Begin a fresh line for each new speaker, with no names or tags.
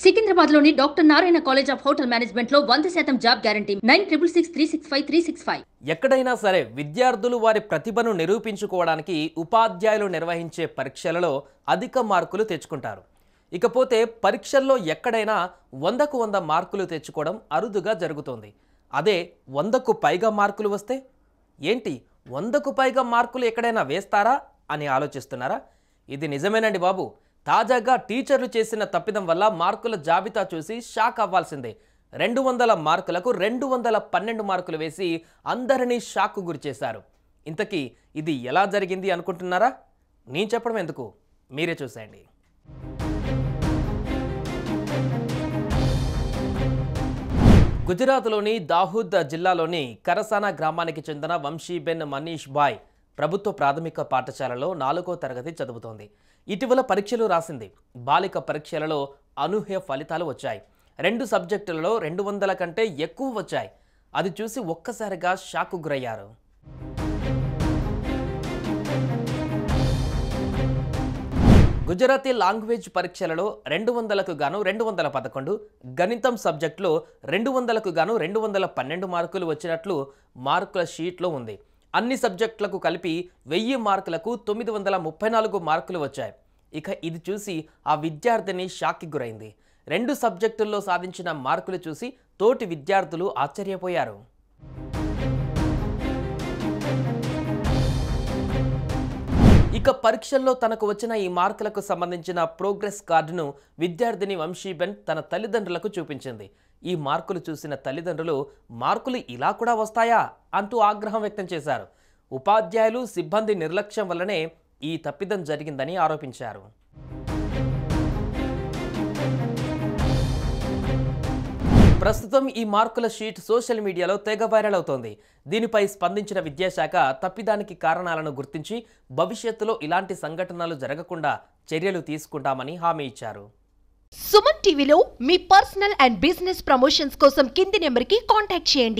సికింద్రాబాద్లోని doctor Narayana college of hotel మేనేజ్మెంట్లో 100% job guarantee 966365
ఎక్కడైనా సరే విద్యార్థులు వారి ప్రతిభను నిరూపించుకోవడానికి ఉపాధ్యాయులు నిర్వహించే పరీక్షలలో అధిక మార్కులు తెచ్చుకుంటారు. ఇకపోతే పరీక్షల్లో ఎక్కడైనా 100కు 100 మార్కులు తెచ్చుకోవడం అరుదుగా జరుగుతుంది. అదే 100కు పైగా మార్కులు వస్తే ఏంటి 100కు పైగా మార్కులు ఎక్కడైనా వేస్తారా అని ఆలోచిస్తున్నారా? ఇది నిజమేనండి బాబు. తాజాగా టీచర్లు చేసిన తప్పిదం వల్ల మార్కుల జాబితా చూసి షాక్ అవ్వాల్సిందే. 200 మార్కులకు 212 మార్కులు వేసి అందరినీ షాక్కు గురిచేశారు. ఇంతకీ ఇది ఎలా జరిగింది అనుకుంటున్నారా? నేను చెప్పడం ఎందుకు, మీరే చూసేయండి. గుజరాత్లోని దాహూద్ జిల్లాలోని కరసానా గ్రామానికి చెందిన వంశీబెన్ మనీష్ బాయ్ ప్రభుత్వ ప్రాథమిక పాఠశాలలో 4వ తరగతి చదువుతోంది. ఇటీవల పరీక్షలు రాసింది. బాలిక పరీక్షలలో అనూహ్య ఫలితాలు వచ్చాయి. 2 సబ్జెక్టులలో 200 కంటే ఎక్కువ వచ్చాయి. అది చూసి ఒక్కసారిగా షాక్కు గురయ్యారు. గుజరాతీ లాంగ్వేజ్ పరీక్షలలో 200కు గాను 211, గణితం సబ్జెక్టులో 200కు గాను 212 మార్కులు వచ్చినట్లు మార్కుల షీట్లో ఉంది. అన్ని సబ్జెక్టులకు కలిపి 1000 మార్కులకు 934 మార్కులు వచ్చాయి. ఇక ఇది చూసి ఆ విద్యార్థిని షాక్కి గురైంది. 2 సబ్జెక్టుల్లో సాధించిన మార్కులు చూసి తోటి విద్యార్థులు ఆశ్చర్యపోయారు. ఇక పరీక్షల్లో తనకు వచ్చిన ఈ మార్కులకు సంబంధించిన ప్రోగ్రెస్ కార్డును విద్యార్థిని వంశీబెన్ తన తల్లిదండ్రులకు చూపించింది. ఈ మార్కులు చూసిన తల్లిదండ్రులు మార్కులు ఇలా కూడా వస్తాయా అంటూ ఆగ్రహం వ్యక్తం చేశారు. ఉపాధ్యాయులు సిబ్బంది నిర్లక్ష్యం వల్లనే ఈ తప్పిదం జరిగిందని ఆరోపించారు. ప్రస్తుతం ఈ మార్కుల షీట్ సోషల్ మీడియాలో తెగ వైరల్ అవుతోంది. దీనిపై స్పందించిన విద్యాశాఖ తప్పిదానికి కారణాలను గుర్తించి భవిష్యత్తులో ఇలాంటి సంఘటనలు జరగకుండా చర్యలు తీసుకుంటామని హామీ ఇచ్చారు.
సుమన్ టీవీలో మీ పర్సనల్ అండ్ బిజినెస్ ప్రమోషన్స్ కోసం కింది నెంబర్కి కాంటాక్ట్ చేయండి.